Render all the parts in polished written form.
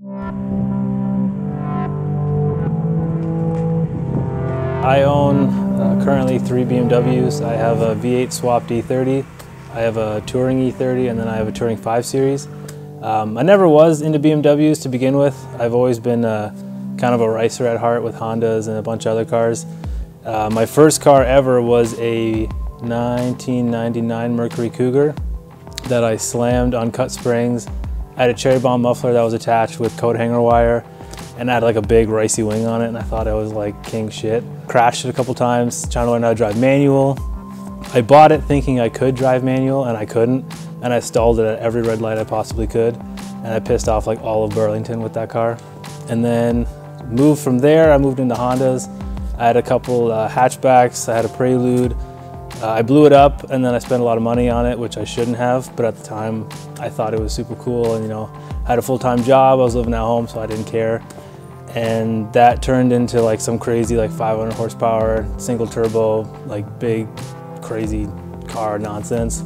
I own currently 3 BMWs. I have a V8 swapped E30, I have a touring E30, and then I have a touring 5 Series. I never was into BMWs to begin with. I've always been kind of a racer at heart with Hondas and a bunch of other cars. My first car ever was a 1999 Mercury Cougar that I slammed on cut springs. I had a cherry bomb muffler that was attached with coat hanger wire, and I had like a big ricey wing on it, and I thought I was like king shit. Crashed it a couple times trying to learn how to drive manual. I bought it thinking I could drive manual, and I couldn't, and I stalled it at every red light I possibly could, and I pissed off like all of Burlington with that car. And then moved from there, I moved into Hondas. I had a couple hatchbacks, I had a Prelude. I blew it up, and then I spent a lot of money on it, which I shouldn't have, but at the time I thought it was super cool, and I had a full-time job, I was living at home, so I didn't care. And that turned into like some crazy like 500 horsepower, single turbo, like big, crazy car nonsense.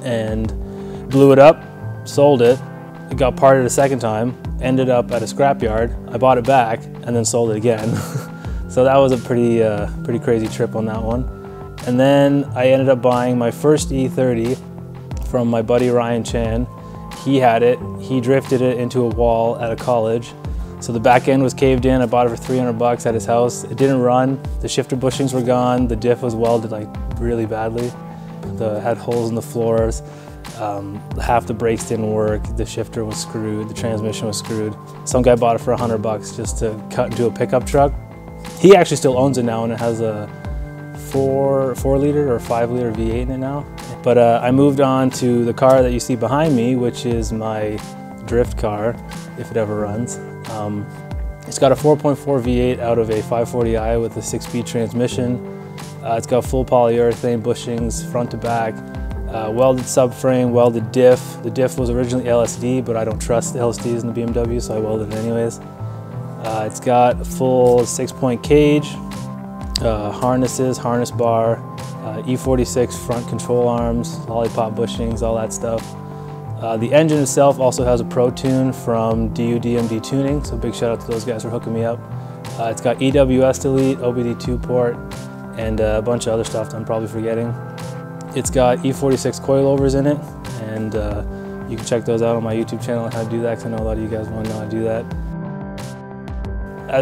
And blew it up, sold it, it got parted a second time, ended up at a scrapyard. I bought it back and then sold it again. So that was a pretty crazy trip on that one. And then I ended up buying my first E30 from my buddy Ryan Chan. He had it, he drifted it into a wall at a college. So the back end was caved in. I bought it for 300 bucks at his house. It didn't run, the shifter bushings were gone, the diff was welded like really badly. It had holes in the floors, half the brakes didn't work, the shifter was screwed, the transmission was screwed. Some guy bought it for 100 bucks just to cut into a pickup truck. He actually still owns it now, and it has a 4 liter or 5 liter V8 in it now. But I moved on to the car that you see behind me, which is my drift car, if it ever runs. It's got a 4.4 V8 out of a 540i with a 6-speed transmission. It's got full polyurethane bushings, front to back, welded subframe, welded diff. The diff was originally LSD, but I don't trust the LSDs in the BMW, so I welded it anyways. It's got a full 6-point cage, harnesses, harness bar, E46 front control arms, lollipop bushings, all that stuff. The engine itself also has a Pro Tune from DUDMD Tuning, so big shout out to those guys for hooking me up. It's got EWS delete, OBD2 port, and a bunch of other stuff that I'm probably forgetting. It's got E46 coilovers in it, and you can check those out on my YouTube channel on how to do that, because I know a lot of you guys want to know how to do that.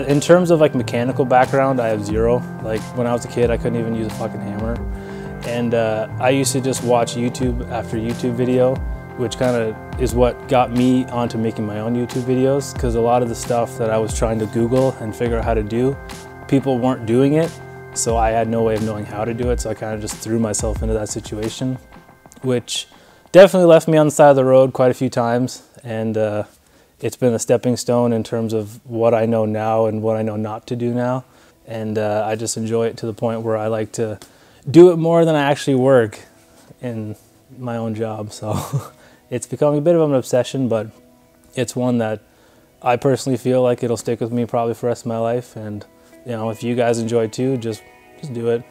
In terms of like mechanical background, I have zero. Like when I was a kid, I couldn't even use a fucking hammer. And I used to just watch YouTube after YouTube video, which kind of is what got me onto making my own YouTube videos, because a lot of the stuff that I was trying to Google and figure out how to do, people weren't doing it, so I had no way of knowing how to do it, so I kind of just threw myself into that situation, which definitely left me on the side of the road quite a few times, and it's been a stepping stone in terms of what I know now and what I know not to do now, and I just enjoy it to the point where I like to do it more than I actually work in my own job, so it's becoming a bit of an obsession, but it's one that I personally feel like it'll stick with me probably for the rest of my life. And if you guys enjoy too, just do it.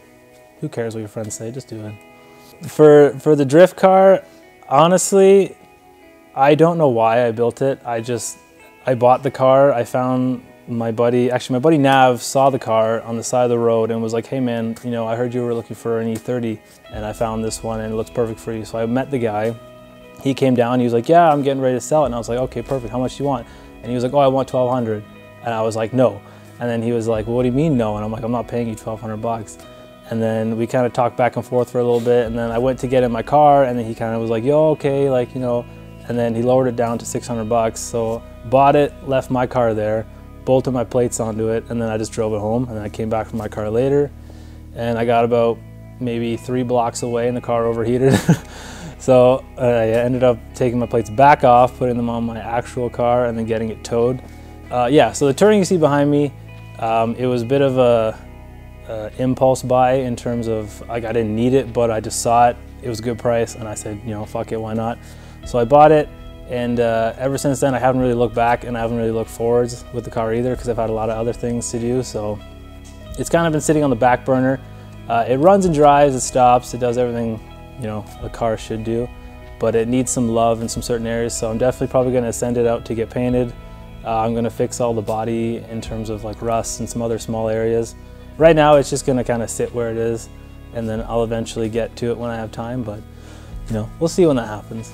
Who cares what your friends say? Just do it. For the drift car, honestly, I don't know why I built it. I bought the car. I found my buddy Nav saw the car on the side of the road and was like, hey man, I heard you were looking for an E30 and I found this one and it looks perfect for you. So I met the guy. He came down, he was like, yeah, I'm getting ready to sell it. And I was like, okay, perfect, how much do you want? And he was like, oh, I want 1,200. And I was like, no. And then he was like, well, what do you mean no? And I'm like, I'm not paying you 1,200 bucks. And then we kind of talked back and forth for a little bit. And then I went to get in my car and then he kind of was like, yo, okay, like, and then he lowered it down to 600 bucks. So bought it, left my car there, bolted my plates onto it, and then I just drove it home. And then I came back from my car later and I got about maybe 3 blocks away and the car overheated. So I ended up taking my plates back off, putting them on my actual car, and then getting it towed. Yeah, so the touring you see behind me, it was a bit of a impulse buy in terms of, like, I didn't need it, but I just saw it. It was a good price, and I said, fuck it, why not? So I bought it, and ever since then I haven't really looked back, and I haven't really looked forwards with the car either, because I've had a lot of other things to do. So it's kind of been sitting on the back burner. It runs and drives, it stops, it does everything a car should do, but it needs some love in some certain areas, so I'm definitely probably going to send it out to get painted. I'm going to fix all the body in terms of like rust and some other small areas. Right now it's just going to kind of sit where it is, and then I'll eventually get to it when I have time, but you know, we'll see when that happens.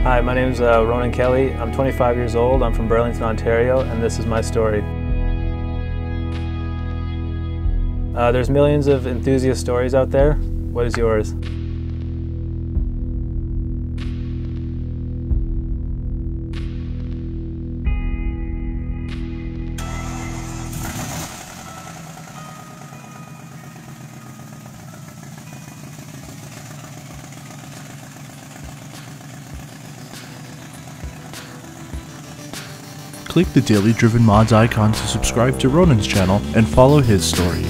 Hi, my name is Ronan Kelly. I'm 25 years old. I'm from Burlington, Ontario, and this is my story. There's millions of enthusiast stories out there. What is yours? Click the Daily Driven Mods icon to subscribe to Ronan's channel and follow his story.